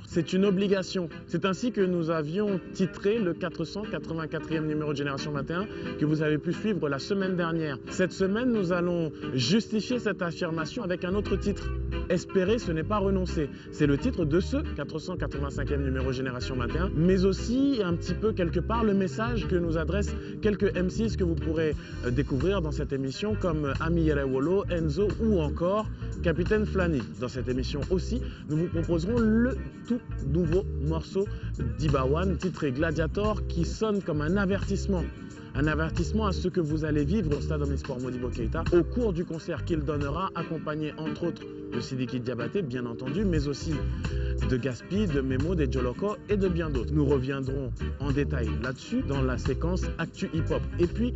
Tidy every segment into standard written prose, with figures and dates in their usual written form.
C'est une obligation. C'est ainsi que nous avions titré le 484e numéro de Génération 21 que vous avez pu suivre la semaine dernière. Cette semaine, nous allons justifier cette affirmation avec un autre titre. Espérer, ce n'est pas renoncer. C'est le titre de ce 485e numéro Génération 21, mais aussi un petit peu quelque part le message que nous adressent quelques M6 que vous pourrez découvrir dans cette émission comme Ami Yerewolo, Enzo ou encore Capitaine Flani. Dans cette émission aussi, nous vous proposerons le tout nouveau morceau d'Ibawan titré Gladiator qui sonne comme un avertissement. Un avertissement à ce que vous allez vivre au Stade Omnisport Modibo Keïta au cours du concert qu'il donnera, accompagné entre autres de Sidiki Diabaté, bien entendu, mais aussi de Gaspi, de Memo, des Joloko et de bien d'autres. Nous reviendrons en détail là-dessus dans la séquence Actu Hip Hop. Et puis,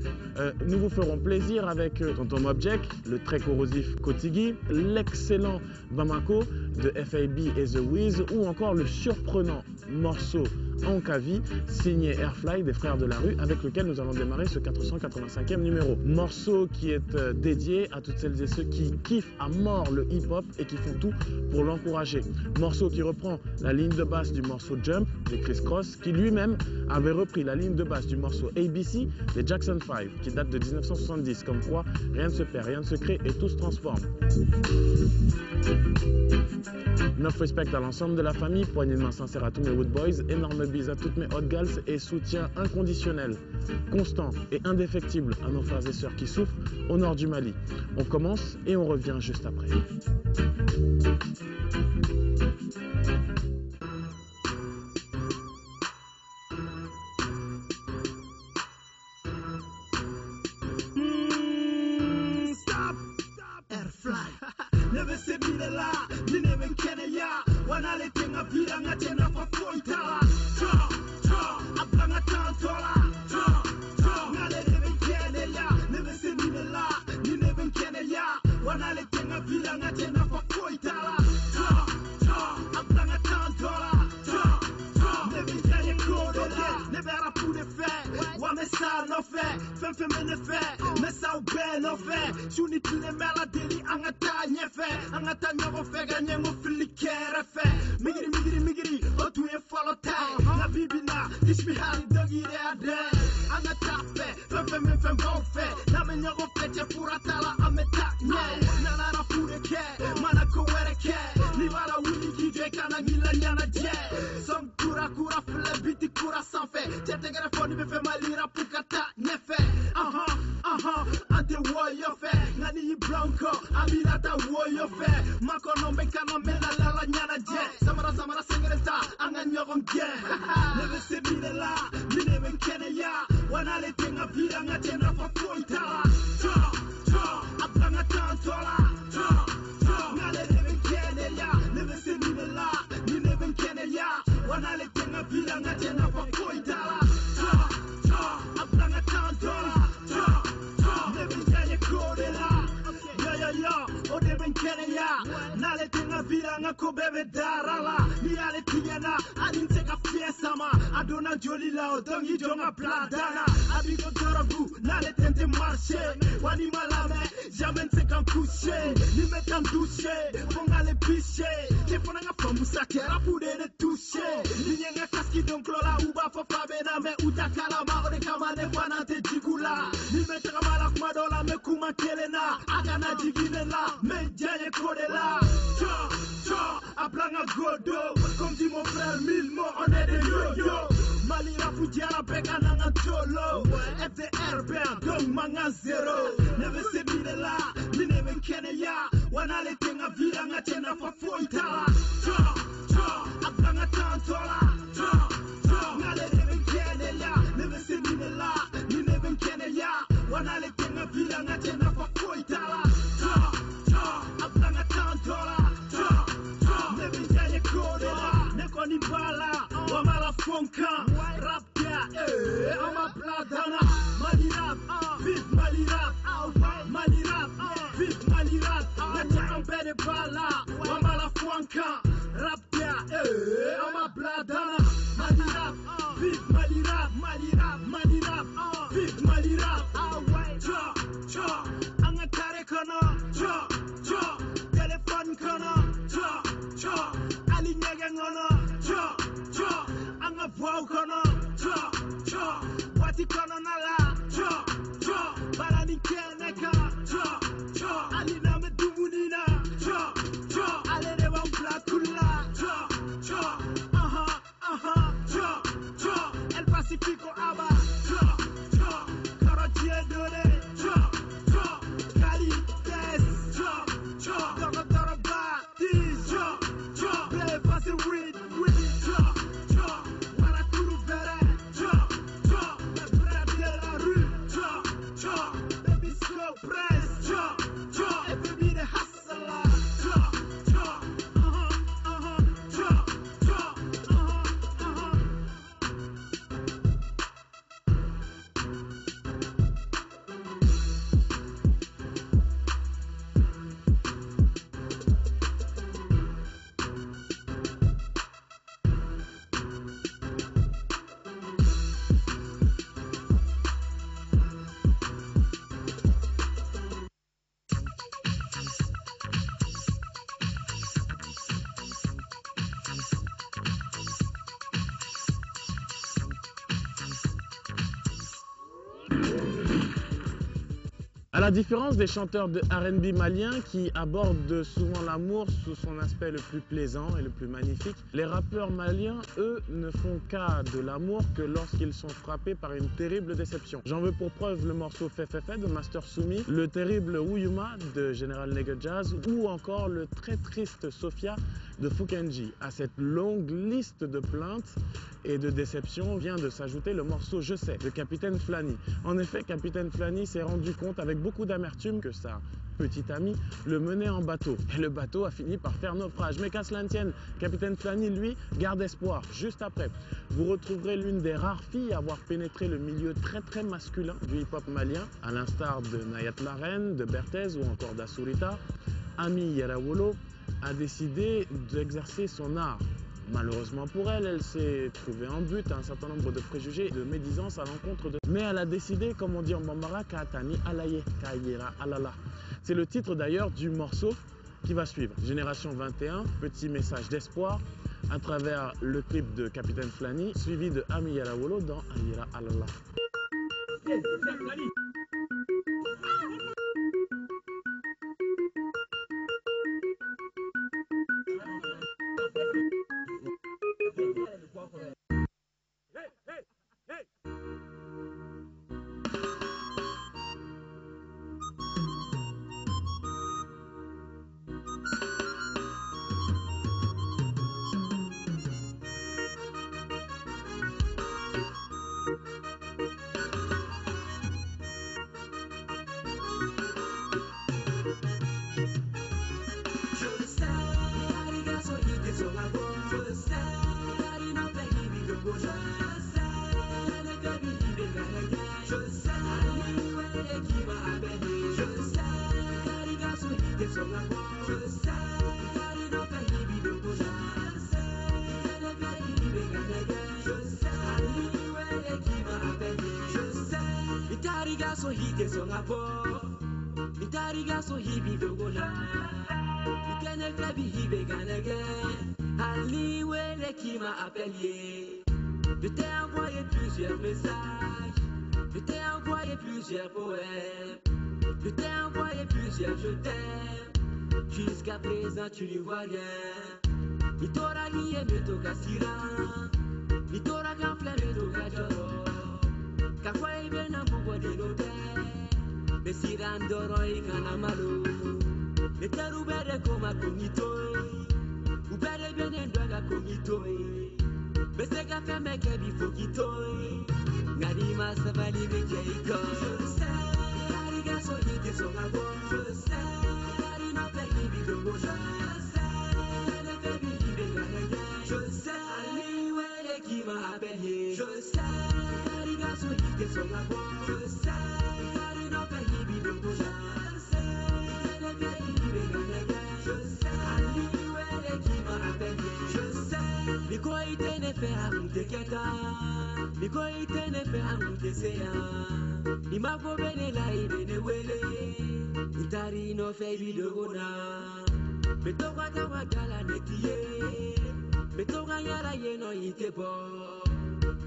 nous vous ferons plaisir avec Tonton Object, le très corrosif Kotigi, l'excellent Bamako de FAB et The Wiz, ou encore le surprenant morceau Ankavi, signé Airfly des Frères de la Rue, avec lequel nous allons démarrer ce 485e numéro. Morceau qui est dédié à toutes celles et ceux qui kiffent à mort le hip-hop et qui font tout pour l'encourager. Morceau qui reprend la ligne de basse du morceau Jump de Chris Cross, qui lui-même avait repris la ligne de basse du morceau ABC des Jackson 5, qui date de 1970. Comme quoi, rien ne se perd, rien ne se crée et tout se transforme. Enough respect à l'ensemble de la famille, poignée de main sincère à tous mes Wood Boys, énorme bise à toutes mes Hot Gals et soutien inconditionnel, constant et indéfectible à nos frères et sœurs qui souffrent au nord du Mali. On commence et on revient juste après. Téléphone, Ali Nyagang, À la différence des chanteurs de R&B maliens qui abordent souvent l'amour sous son aspect le plus plaisant et le plus magnifique, les rappeurs maliens, eux, ne font cas de l'amour que lorsqu'ils sont frappés par une terrible déception. J'en veux pour preuve le morceau Fait de Master Soumi, le terrible Wuyuma de General Nega Jazz ou encore le très triste Sophia de Fukenji. À cette longue liste de plaintes et de déceptions vient de s'ajouter le morceau Je sais de Capitaine Flanny. En effet, Capitaine Flanny s'est rendu compte avec beaucoup d'amertume que sa petite amie le menait en bateau. Et le bateau a fini par faire naufrage. Mais qu'à cela ne tienne, Capitaine Flanny, lui, garde espoir. Juste après, vous retrouverez l'une des rares filles à avoir pénétré le milieu très masculin du hip-hop malien, à l'instar de Nayat Laren, de Berthez ou encore d'Assurita. Ami Yarawolo a décidé d'exercer son art. Malheureusement pour elle, elle s'est trouvée en but à un certain nombre de préjugés et de médisances à l'encontre de... Mais elle a décidé, comme on dit en Bambara, Katani Alaye, Kayera Alala. C'est le titre d'ailleurs du morceau qui va suivre. Génération 21, petit message d'espoir à travers le clip de Capitaine Flanny, suivi de Ami Yarawolo dans Ayera Alala. Je t'ai envoyé plusieurs messages, je t'ai envoyé plusieurs poèmes, je t'ai envoyé plusieurs je t'aime. Jusqu'à présent tu n'y vois rien. Ni t'auras lié, mais t'auras sira, ni t'auras gonflé, mais t'auras joro. Car quoi est bien un pouvoir de l'hôtel, mais si randoro et canamalo, mais t'as roubé comme un cognito, ou belle bien un doigt à cognito. Bese kafe meke bifo kitoi Ngari masabali meje iko Je sais, ariga so hite so ngabo Je sais, ari no peki bidogo Je sais, le baby hibe ganege Je sais, ali wele ki ma appelle Je sais, ariga so hite so ngabo Je sais, ari no peki bidogo Je sais, le baby hibe ganege Je sais, ali wele ki ma appelle Je sais Biko itene fe amute keta Biko itene fe amute seya Imako bene la ibene wele Itari no fe bidogona Betoka tawagala netiye Betoka yara yeno itebo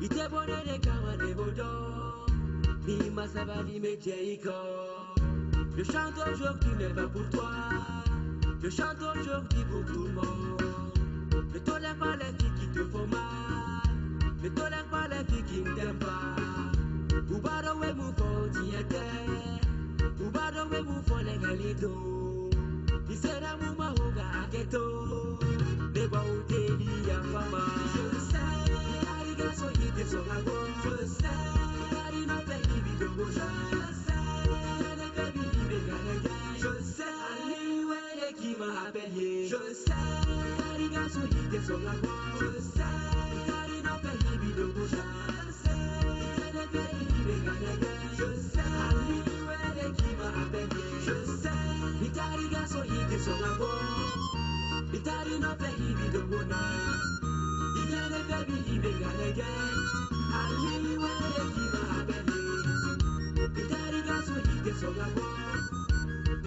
Itebo nere kawa debodo Ni masabali mejeiko Je chante aujourd'hui mais pas pour toi Je chante aujourd'hui pour tout le monde Ne tolère pas les filles qui te font mal Ne tolère pas les filles qui ne t'aiment pas Ubado we mufo tiete Ubado we mufo legalito Isera muma hoga aketo Deba uteli ya fama Je sais, ariga so yite so gago Je sais, ari no peki bidogo Je sais, ne baby ibe ganege Je sais, ali wele ki ma appelle Je sais, ariga so yite so gago Je sais, ari no peki bidogo Je sais, ne baby ibe ganege Je sais, ali wele ki ma appelle Je sais, itariga so yite so gago Itari no peki bidogo na Itene baby ibe ganege Ali wele ki ma appelle Itariga so yite so gago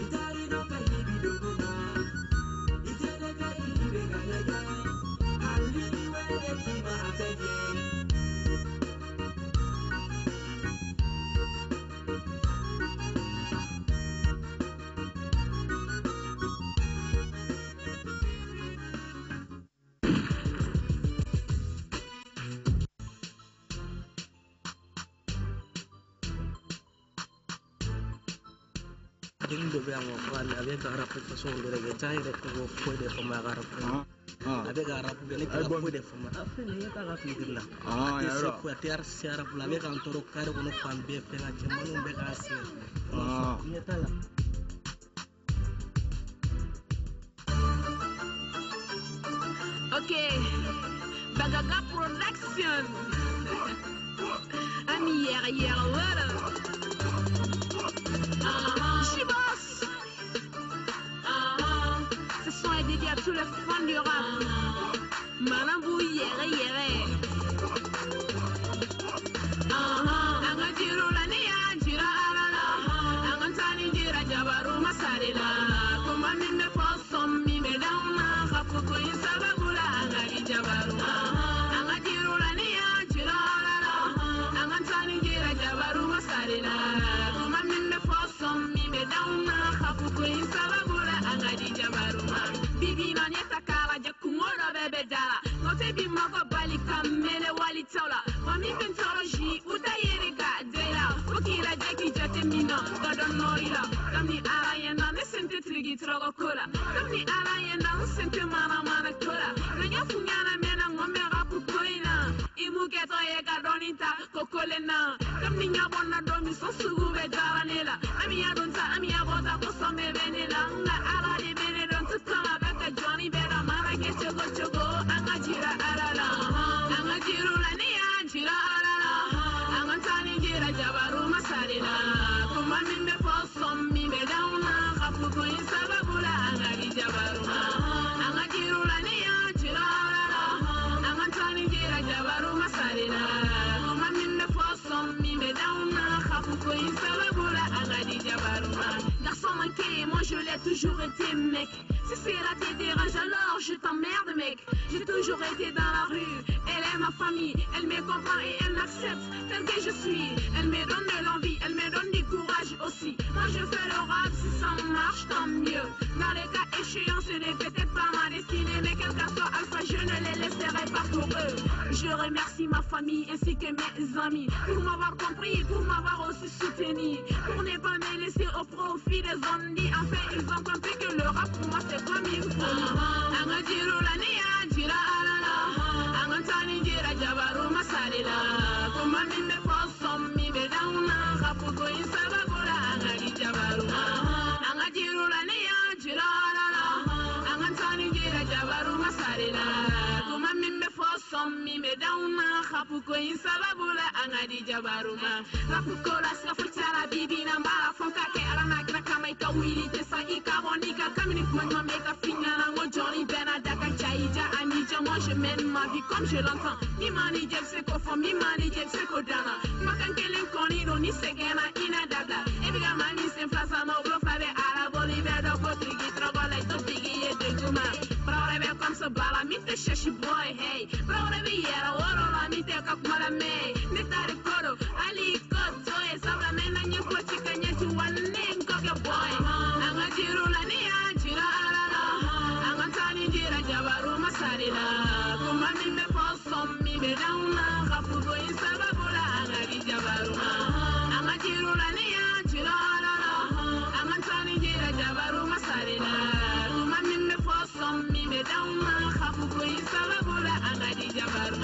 Itari no peki bidogo na Itene baby ibe ganege Ali wele ki ma appelle Ding do be am ko na be ga rap ko so do re ta ire ko ko de ko ma ga rap abe ga rap be ne ko de fama afene ya ta ga fi dilla ya ro ko ti ar si rap la be kan toro kare ko no pam be pe ga ke mo be ga se ya ta la Okay, Bagaga Production. Ami hier, voilà. Chibos. Ce son est dédié à tous les fans du rap. Manambou hier. Angajiro la nia jira alala. Angantani jira jabaru masarila. Kuma mime fosom mime dauna kapuko insaba. Moi je l'ai toujours été mec. Si c'est là tes dérange alors je t'emmerde mec. J'ai toujours été dans la rue. Elle est ma famille, elle me comprend et elle m'accepte tel que je suis. Elle me donne de l'envie, elle me donne du courage aussi. Moi je fais le rap, si ça marche tant mieux. Dans les cas échéants ce n'est peut-être pas ma destinée, mais quel qu'en soit alpha je ne les laisserai pas pour eux. Je remercie ma famille ainsi que mes amis pour m'avoir compris, pour m'avoir aussi soutenu, pour ne pas me laisser au profit des zombies. En fait ils ont compris que le rap pour moi c'est comme il faut. Angajiro la nia jira alala. Angantani jira jabaru masalila. Kuma mime fosom mime dauna kapuko insaba gula angari jabaru. Angajiro la nia jira alala. Angantani jira jabaru masalila. Kuma mime fosom mime dauna kapuko insaba gula angari jabaru. Kapuko la skafutara bibi na mbala fonka ke alana kama ika wili te sa ika bonika kamini kuma meka fina na ngo Johnny Benadaka Chaija Anija. Moi je mène ma vie comme je l'entends. Ni mani jeb se ko fam, ni mani jeb se ko dana. Makan kelen koni do ni segena ina dada. Ebiga mani se flasa ma blo fave arabo libero ko trigi trogo like to bigi ye de guma. Pra be comme ça bala mi te sheshi boy hey. Pra be yera oro la mi te kak mala me. Ne tare koro ali ko to e sabla mena nyu ko chikanya tu wanne ko ke boy. Angajiro la nia jira alala. Angantani jira jabaru masarila. Kuma mime fosom mime dauna kapugo insaba bula angari jabaru. Angajiro la nia jira alala. Angantani jira jabaru masarila. Kuma mime fosom mime dauna kapugo insaba bula angari jabaru.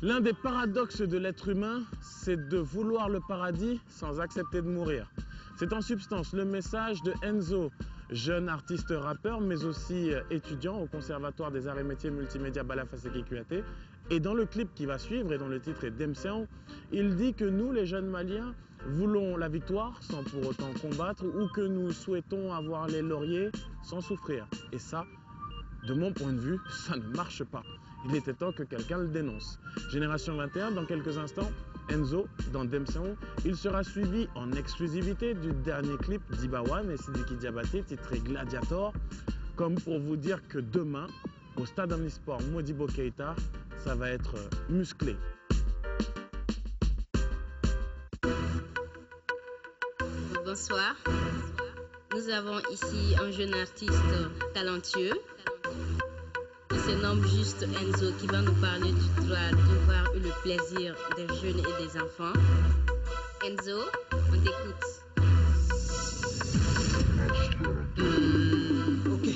L'un des paradoxes de l'être humain, c'est de vouloir le paradis sans accepter de mourir. C'est en substance le message de Enzo, jeune artiste rappeur, mais aussi étudiant au Conservatoire des Arts et Métiers Multimédia Balafaseke QAT. Et dans le clip qui va suivre, et dont le titre est Demseon, il dit que nous, les jeunes Maliens, voulons la victoire sans pour autant combattre, ou que nous souhaitons avoir les lauriers sans souffrir. Et ça, de mon point de vue, ça ne marche pas. Il était temps que quelqu'un le dénonce. Génération 21, dans quelques instants, Enzo, dans Demseon, il sera suivi en exclusivité du dernier clip d'Ibawan et Sidiki Diabaté, titré Gladiator, comme pour vous dire que demain, au stade omnisport Modibo Keïta, ça va être musclé. Bonsoir. Nous avons ici un jeune artiste talentueux. Il se nomme juste Enzo qui va nous parler du droit d'avoir eu le plaisir des jeunes et des enfants. Enzo, on t'écoute. Ok.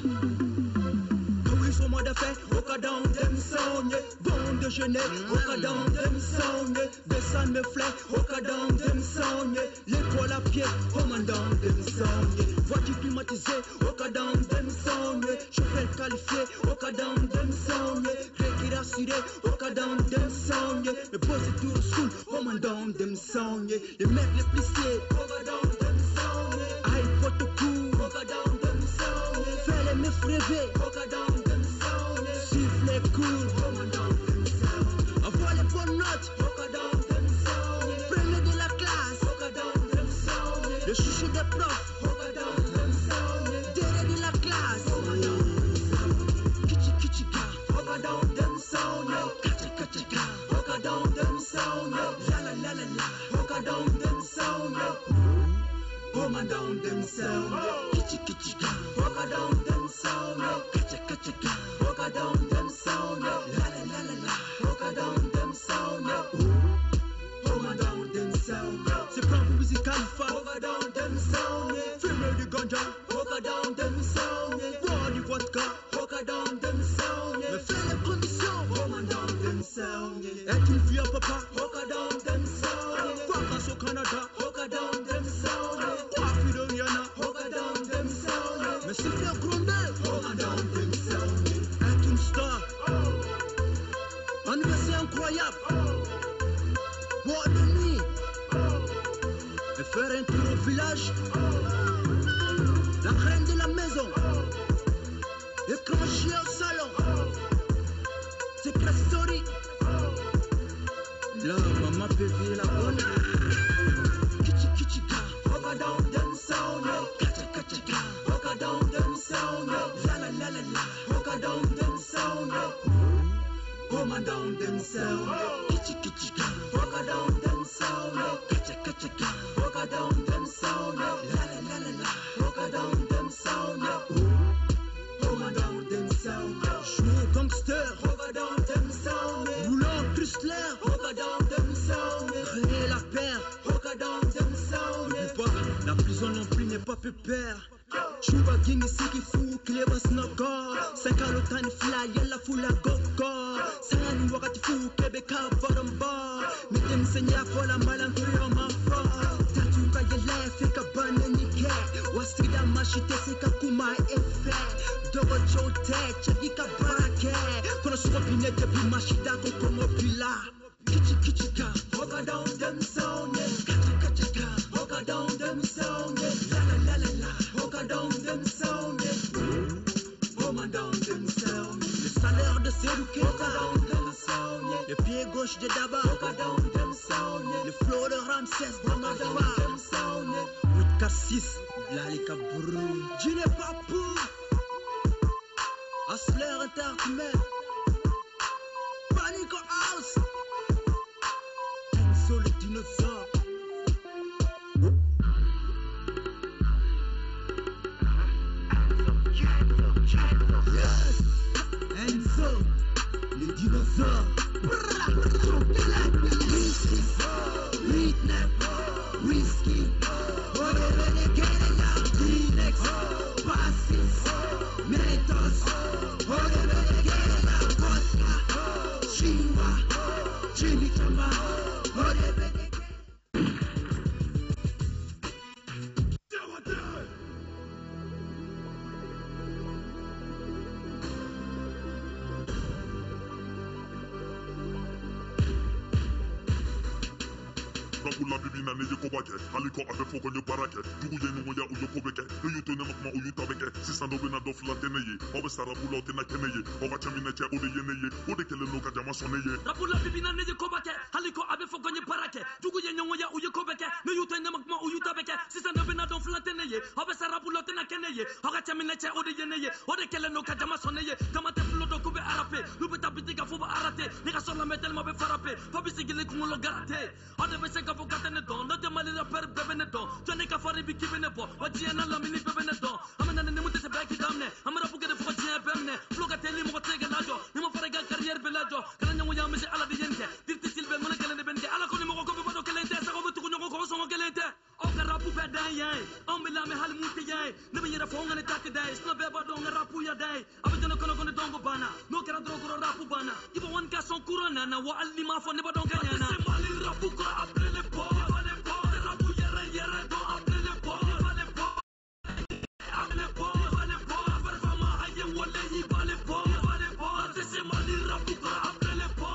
Oui, son mois d'affaires, au cas dans dem songe. Bon déjeuner, au cas dans dem songe. Descend mes fleurs, au cas dans dem songe. L'étoile à pied, commandant dem songe. Voiture climatisée, au cas dans dem songe. Chauffeur qualifié, au cas dans dem songe. Récit rassuré, au cas dans dem songe. Le boss est tout school, commandant dem songe. Les mecs les plissés, au cas dans dem songe. Aïe, pote court, au cas dans dem songe. Fais les meufs rêver, au cas dans dem songe. Suivre les cours, commandant dem songe. Avoir les bonnes notes, au cas dans dem songe. Premier de la classe, au cas dans dem songe. Le chouchou des profs, au cas dans dem songe. Derrière de la classe, au cas dans dem songe. Kichi kichi ka, au cas dans dem songe. Kacha kacha ka, au cas dans dem songe. La la la la la, au cas dans dem songe. Commandant dem songe. Kichi kichi ka, au cas dans dem songe. Kacha kacha ka, au cas dans dem songe. La la la la la, au cas dans dem songe. Commandant dem songe. C'est plan pour musical fa, au cas dans dem songe. Fumer du ganja, au cas dans dem songe. Boire du vodka, au cas dans dem songe. Me faire les conditions, commandant dem songe. Être une fille à papa, au cas dans dem songe. Vacances au Canada, au cas dans dem songe. Coiffure de Rihanna, au cas dans dem songe. Me se faire gronder, au cas dans dem songe. Être une star, anniversaire incroyable. Boire de nuit, et faire un tour au village. La reine de la maison, et cracher au salon. C'est la story. Là, maman peut vivre la bonne. Kichi kichi ka, au cas dans dem songe. Kacha kacha ka, au cas dans dem songe. La la la la la, au cas dans dem songe. Commandant dem songe. Kichi kichi ka, au cas dans dem songe. Kacha kacha ka, au cas dans dem songe. La la la la la, au cas dans dem songe. Commandant dem songe. Jouer gangster, au cas dans dem songe. Roulant Chrysler, au cas dans dem songe. Créer la paire, au cas dans dem songe. N'oublie pas, la prison non plus n'est pas pépère. Chouba Guinée, c'est qui fout, Cléba Snogor. 5 à l'automne, fly, y'a foula gogo. Sani wakati fou, Québéca, Baramba. Mettez Seigneur, pour la malandrie en ma foi. Tatuka yele, fika bane nike. Wasida machite, c'est kakuma effet. Dogo chote, chagika barake. Kono suwa binete, bi machida, koko mobila. Kichi kichi ka, oka down dem sound. Kacha kacha ka, oka down dem sound. La la la la la, oka down dem sound. Commandant dem sound. Le salaire de Seruke, oka down dem sound. Le pied gauche de Daba, oka down dem sound. Le flow de Ramsès, commandant dem sound. 8-4-6, Blalika Brou. Gine Papou, Asler Intertimet, Panico House. Enzo le dinosaure. Yes. Enzo le dinosaure. Whisky, whatever they get it out. Kleenex, passes, Mentos, whatever they get it out. Vodka, Chingwa, Jimmy Chamba, whatever they get. Rapula bibi na neje kobake, aliko abe fokonye barake, dugu ye numoya uyo kobeke, eyu tone makma uyu tabeke, sisando bena dofla teneye, obe sarabula otena keneye, oba chamine che ode yeneye, ode kele no kajama soneye. Rapula bibi na neje kobake, aliko abe fokonye barake, dugu ye numoya uyo kobeke, eyu tone makma uyu tabeke, sisando bena dofla teneye, obe sarabula otena keneye, oba chamine che ode yeneye, ode kele no kajama soneye, kamate fulo do kube arape, lube tabiti ka fuba arate, nika sola metel mabe farape, fabi sigile kumulo garate, ode bese ka fo katene don no te malira per bebene don jone ka fari bi kibene bo wajiana la mini bebene don amana ne mute se baki damne amara buke de fo jien bemne floka teli mo tege lajo ni mo fare ga carrière belajo kala nyango ya mese ala di yente dirti silbe mo kala ne benke ala ko ni mo ko be do kala inte sa ko betu ko nyango ko so mo kala inte o ka rapu be dan yai o me la me hal mute yai ne be yera fo ngane takte dai sno be ba do ngarapu ya dai abajana kono kono dongo bana no kara dro ko rapu bana ibo wan ka son kurana na wa alli ma fo ne ba don kanyana se mali rapu ko apre le po rapu yere yere do apre le po apre po par fama aye wala yi bale po se mali rapu ko apre le po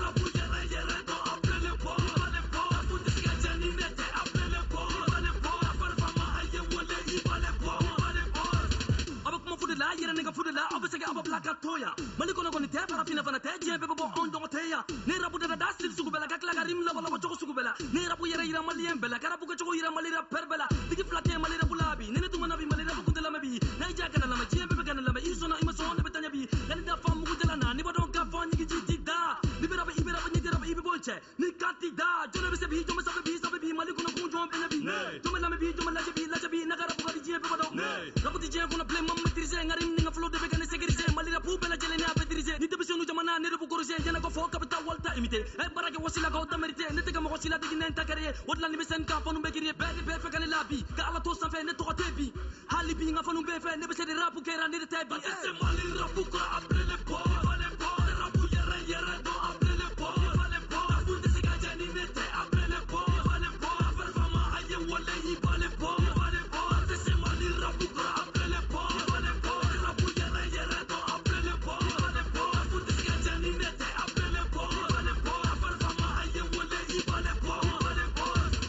rapu yere yere do apre le po fu diska jani nete apre le po par fama aye wala yi bale po abak mo fudela yere nga fudela abasega abablaka toya mali kono kono te para fina fana te jebe bo on do teya ne rapu da sil sugu bela kakla garim la bala bo sugu bela ne rapu yere yira mali embela karapu ko yira mali ra perbela digi flate mali ra bulabi ne tu manabi mali ra ko de la mabi na ja kana la ma jebe kana la ma isona imason be tanya bi kan da fam ko de la na ni bo don ka fon ni ji da ni be ra ni de ra ibi bolche ni kati da jole be se bi jome sabe bi mali kono ko jom be na bi jome la bi jome la bi na karapu ko di jebe bo do rapu di jebe ko na play mam matrize ngarim ni nga flow de be kana sécuriser mali ra pu bela jele ni apetiriser ni de be sunu jamana ne bu corriger jana ko fo kapita walta imiter ay barake wasila ko ta merite ne te kam wasila de ginen takare wadla ni besen ka fonu be gire be fe kan labi ka ala to san fe ne to tebi hali bi nga fonu be fe ne be se de rapu kera ne de tebi se mali rapu ko apre le po rapu yere yere do apre le po fu de se ga jani ne te apre le po par fama aye wala yi bale po se mali rapu ko apre le po rapu yere yere do apre le po fu de se ga jani ne te apre le po par fama aye wala yi bale po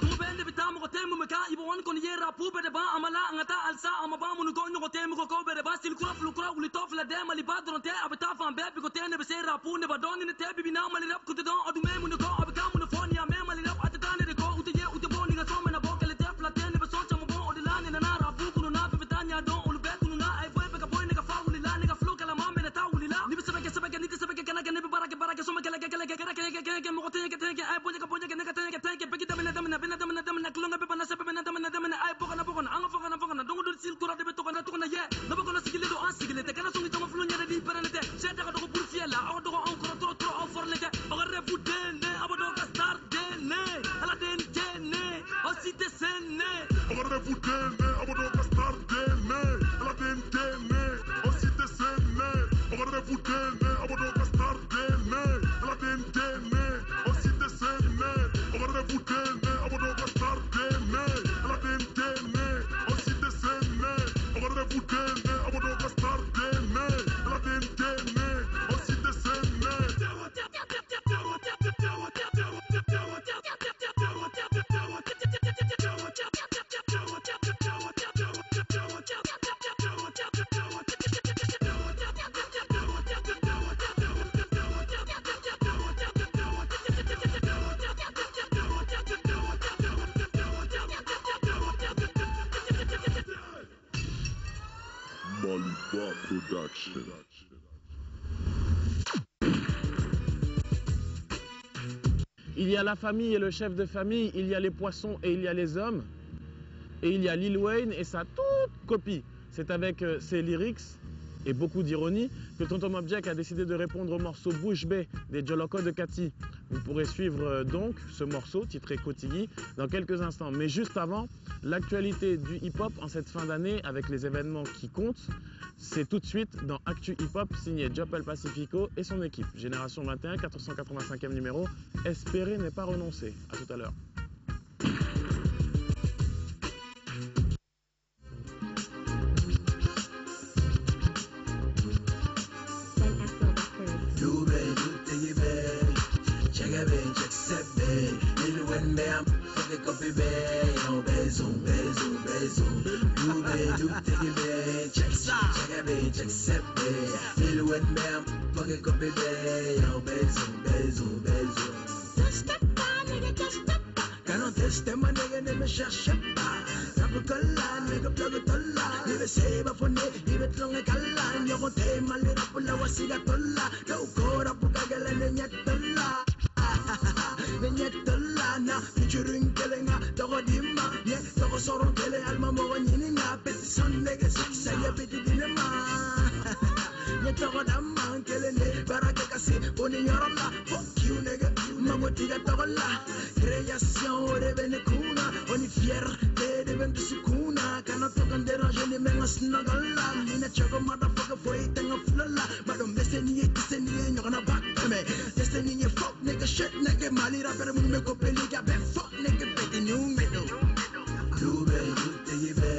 tu bende bitamo ko temu me ka ibo won kon yera pu be de ba amala ngata alsa amaba mun ko nyo ko temu ko be de ba sil kura flu kura uli tof la de mali ba don te abata fam be ko te ne be se rapu ne ba don ne te bi na mali rap ko te don adu me mun ko abaka mun fon ya me mali rap atata ne ko ute ye ute bo ni ga so me na bo kele te fla te ne be so chamo bo odilane na rapu kuno na be tanya don ulu be kuno na ai boy be ka boy ne ka fa uli la ne ka flu kala ma me na ta uli la ni be se be ni te se be kana ne be barake so me kele mo ko te ai boy ka ne ka te be ki damina kulunga be bana se be na ai bokana anga fokana dongo do sil kura de be to kana ye na ba kono sigile do ansigile te kana songi tama flunya de peranete se daga do ko burfiela aw do ko encore trop aw forlete o refu dene abodo ka star dene ala dene o site sene o refu dene abodo ka star dene ala dene o site sene o refu dene abodo ka star dene ala dene o site sene o refu dene abodo ka star dene ala dene o site sene o refu dene abodo ka star dene ala dene o site sene Maliba Production. Il y a la famille et le chef de famille, il y a les poissons et il y a les hommes. Et il y a Lil Wayne et sa toute copie. C'est avec ses lyrics et beaucoup d'ironie que Tonton Mob Jack a décidé de répondre au morceau Bouche Bée des Joloko de Cathy. Vous pourrez suivre donc ce morceau titré Kotigi dans quelques instants. Mais juste avant, l'actualité du hip-hop en cette fin d'année avec les événements qui comptent, c'est tout de suite dans Actu Hip-Hop signé Jopel Pacifico et son équipe. Génération 21, 485e numéro. Espérer n'est pas renoncer. À tout à l'heure. Tema nigga ne me cherche pas Rapu kola nigga plug tolla Ni be seba fone ni be tlonge kala Nyogo tema li rapu la wasiga tolla No ko rapu kagala ne nyetolla Ne nyetolla na soron tele alma mo wanyini nga peti son nege saksa ya peti dinema ya togo damma kele ne baraka kasi boni yoralla fuck you nigga mago tiga togolla création de benekuna oni fier de vendu sukuna kana tokan déranger ni menga snagalla mina chogo motherfucker foi tenga flala bado meseni kiseni nyona bakme destiny fuck nigga shit nigga mali rapper mun me ko peliga be fuck nigga peti new medo Lube, lube,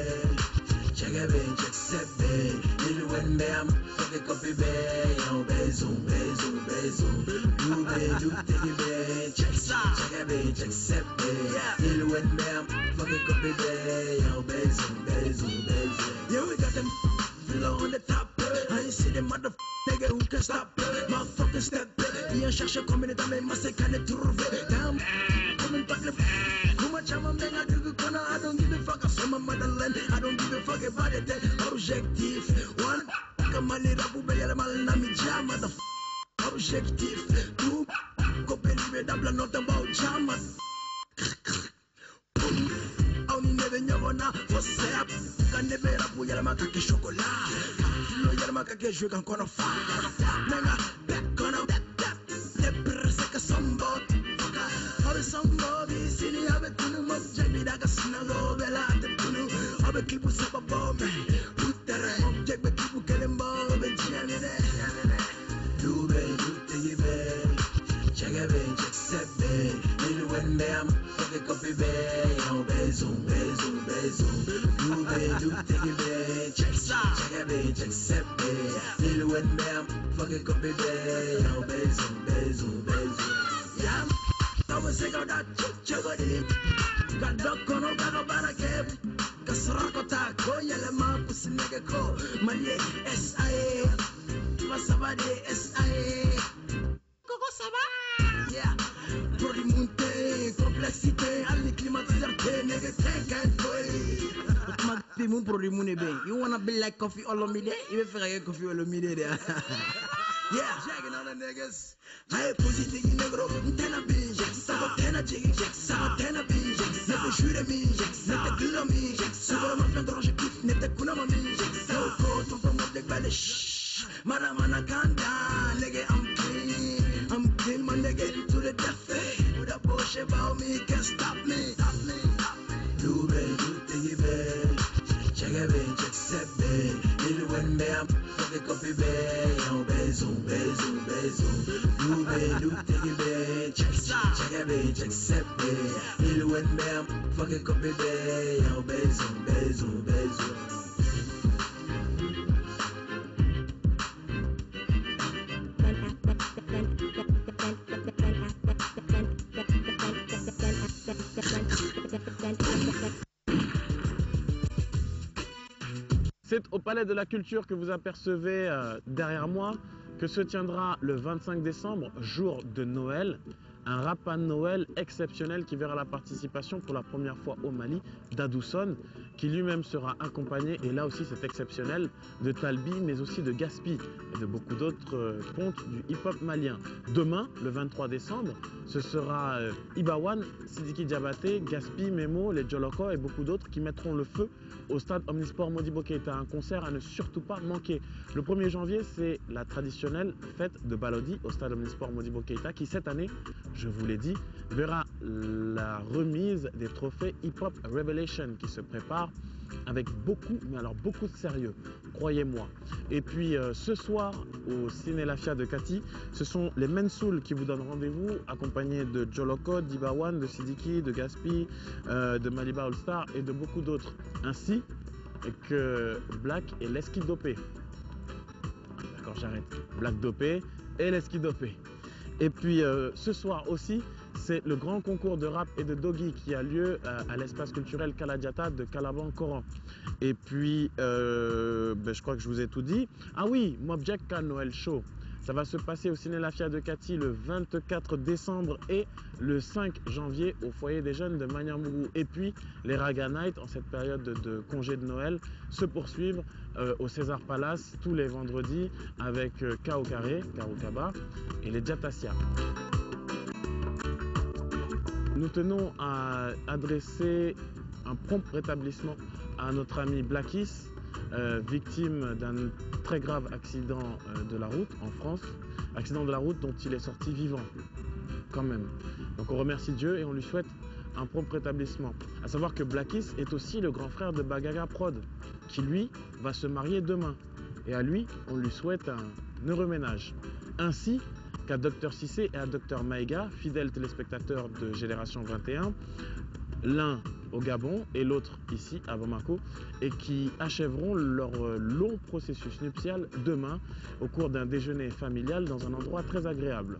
chagabe, chaksabe, ilwen me am fucking copy be, yo bezo, bezo, bezo. Lube, lube, chagabe, chaksabe, ilwen me am fucking copy be, yo bezo, bezo, bezo. Yeah, we got them flow on the top. I ain't see them mother nigga who can stop. Motherfucking step. Viens chercher combien dans mes masses qu'à les trouver. Damn, comme une bague. I don't give a fuck, I my motherland. I don't give a fuck about it. Objectif, one, Kamali Rabu mal nami jama the objectif, two, Copeli double not about jama. Only never nyavona for sap. Can never rabu yalamaka ke chocolat. Lo yalamaka ke jeu can corner fa. Nanga back on that. The perseka somebody. Somebody sini abe tunu mob jagbi daga sinago bela te tunu abe kipu sapa bombe putere mob jagbi kipu kelembo be chiane de lube yibe chagabe jaksebe ilwen me am fucking copy be yo bezo bezo bezo lube yibe chagabe jaksebe ilwen me am fucking copy be yo bezo bezo bezo yeah. I sick of that chugody. Got duck on a barake. Kasrakota, go yellow map, pussy nigga ko. Malie SIA. Masabade SIA. Coco Saba? Yeah. Brody Munte, complexité, ali climatiseur, nigga, take and go. Mag Pimon Brody Munebe. You wanna be like coffee all of me there? You will feel coffee all of me there. Yeah, jagging on the niggas. I positive negro, tena be, sabo tena jig, sabo tena be, nete jure mi, nete kilo mi, sabo ma fendo roje kif, nete kuna ma mi, yo ko to from the balish, mana mana kanda, nigga I'm clean, my nigga to the death, with a bullshit about me, can't stop me, Lube, chagabe, jaksebe, ilwen me am fucking copy be, yo bezo, bezo, bezo. Lube, chagabe, jaksebe, ilwen me am fucking copy be, yo bezo, bezo, bezo. C'est au Palais de la Culture que vous apercevez derrière moi que se tiendra le 25 décembre, jour de Noël, un rap à Noël exceptionnel qui verra la participation pour la première fois au Mali d'Adouson, qui lui-même sera accompagné, et là aussi c'est exceptionnel, de Talbi, mais aussi de Gaspi et de beaucoup d'autres pontes du hip-hop malien. Demain, le 23 décembre, ce sera Ibawan, Sidiki Diabaté, Gaspi, Memo, les Joloko et beaucoup d'autres qui mettront le feu au stade Omnisport Modibo Keïta, un concert à ne surtout pas manquer. Le 1er janvier, c'est la traditionnelle fête de Balodi au stade Omnisport Modibo Keïta qui, cette année, je vous l'ai dit, verra la remise des trophées Hip Hop Revelation qui se prépare avec beaucoup, mais alors beaucoup de sérieux, croyez-moi. Et puis ce soir au Ciné Lafia de Kati, ce sont les Mensoul qui vous donnent rendez-vous, accompagnés de Joloko, d'Ibawan, de Sidiki, de Gaspi, de Maliba All Star et de beaucoup d'autres, ainsi que Black et Leski Dopé. D'accord, j'arrête. Black Dopé et Leski Dopé. Et puis ce soir aussi, c'est le grand concours de rap et de doggy qui a lieu à l'espace culturel Kaladiata de Calaban-Coran. Et puis, je crois que je vous ai tout dit. Ah oui, Mob Jack Noël Show. Ça va se passer au Ciné Lafia de Kati le 24 décembre et le 5 janvier au foyer des jeunes de Maniamougou. Et puis, les Raga Night, en cette période de congé de Noël, se poursuivent au César Palace tous les vendredis avec Kao Carré, Karo Kaba et les Jatassia. Nous tenons à adresser un prompt rétablissement à notre ami Blackis, victime d'un très grave accident de la route en France, accident de la route dont il est sorti vivant quand même. Donc on remercie Dieu et on lui souhaite un prompt rétablissement. À savoir que Blackis est aussi le grand frère de Bagaga Prod, qui lui va se marier demain. Et à lui, on lui souhaite un heureux ménage. Ainsi qu'à Dr Cissé et à Dr Maïga, fidèles téléspectateurs de Génération 21, l'un au Gabon et l'autre ici à Bamako, et qui achèveront leur long processus nuptial demain au cours d'un déjeuner familial dans un endroit très agréable.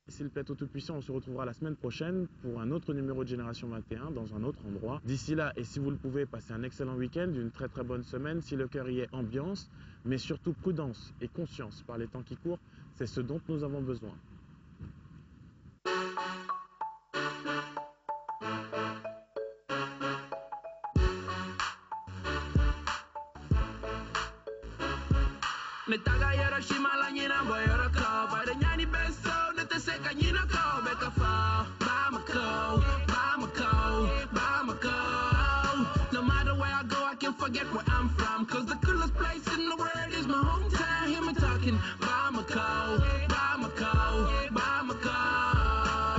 S'il plaît au Tout-Puissant, on se retrouvera la semaine prochaine pour un autre numéro de Génération 21 dans un autre endroit. D'ici là, et si vous le pouvez, passez un excellent week-end, une très très bonne semaine. Si le cœur y est, ambiance, mais surtout prudence et conscience par les temps qui courent, c'est ce dont nous avons besoin. No matter where I go, I can't forget where I'm from. Cause the coolest place in the world is my hometown. Hear me talking, Bamako, Bamako, Bamako.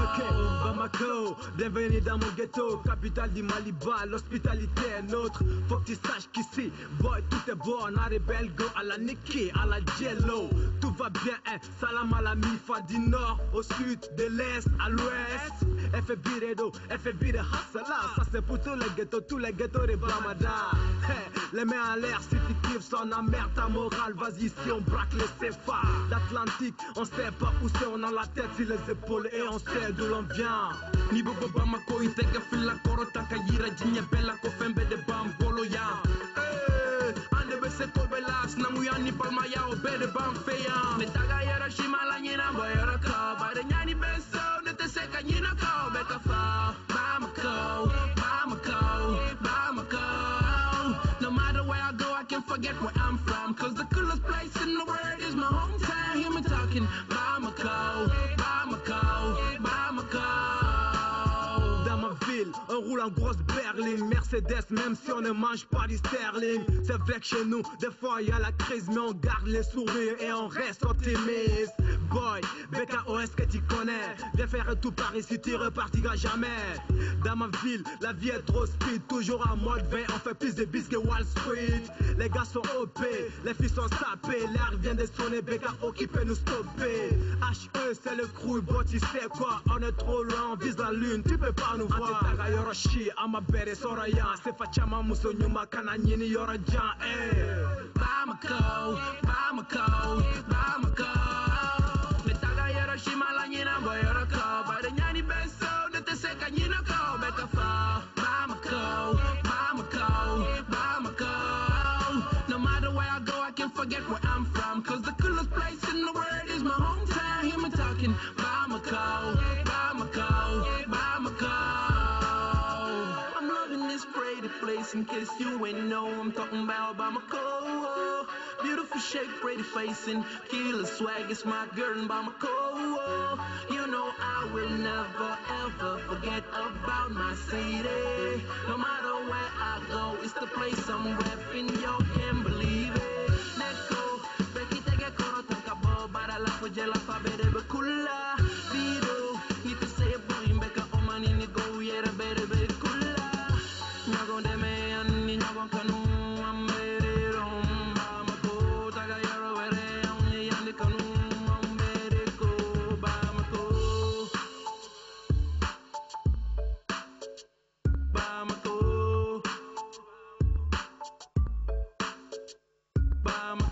Ok, Bamako, bienvenue dans mon ghetto, capitale du Maliba, l'hospitalité est nôtre. Faut que tu saches qu'ici, boy, tout est bon. On a des belles go à la Niki, à la Jello. Tout va bien, hein. Salam à la Mifa du nord, au sud, de l'est, à l'ouest. FB Redo, FB de Hassala. Ça c'est pour tous les ghettos de Bamada. Hey, les mains en l'air, si tu kiffes, son amère ta morale. Vas-y, si on braque les CFA d'Atlantique, on sait pas où c'est, on a la tête sur les épaules et on sait d'où l'on vient. Ni bobo Bamako, itega fila korota kayira jinya bella ko fembe de Bambolo ya. Ande bese ko belas na muyani palma ya obede Bamfeya. Netaga yara shimala nyina boyara ka, bare nyani beso nete seka nyina ka beka fa. Bamako, Bamako, Bamako. No matter where I go, I can't forget where I'm from. Cause the coolest place in the world is my hometown. Hear me talking, Bamako, Bamako, Bamako. On roule en grosse berline, Mercedes, même si on ne mange pas du sterling. C'est vrai que chez nous, des fois y a la crise, mais on garde les sourires et on reste optimiste. Boy, BKOS que tu connais, viens faire tout par ici, tu repartiras jamais. Dans ma ville, la vie est trop speed, toujours en mode 20, on fait plus de bis que Wall Street. Les gars sont OP, les filles sont sapées, l'air vient de sonner, BKO qui peut nous stopper. HE c'est le crew, bon tu sais quoi, on est trop loin, on vise la lune, tu peux pas nous voir. Yoroshi, amabere soraya, sefachama musonyuma kananyini yorajan, Bamako, Bamako, Bamako. Netaga Hiroshima la nyina boyoraka, bare nyani beso nete seka nyina ka beka fa. Bamako, Bamako, Bamako. No matter where I go, I can't forget where I'm from. Cause the coolest place in the world is my hometown. Hear me talking, Bamako, Bamako, Bamako. Pretty place, in case you ain't know, I'm talking about Bamako. Beautiful shape, pretty face, and killer swag, it's my girl in Bamako. You know I will never ever forget about my city. No matter where I go, it's the place I'm repping, yo, can't believe it. Neko, Becky Tega Koro Takabo, Bara La Fujela Fabere Bekula. Dido, need to say a boy, Becca Omani Nigo, Yera Bere Bekula. Nago de me anni nago kanu ambere rom Bamako taga yaro were onye yandi kanu ambere ko Bamako Bamako Bamako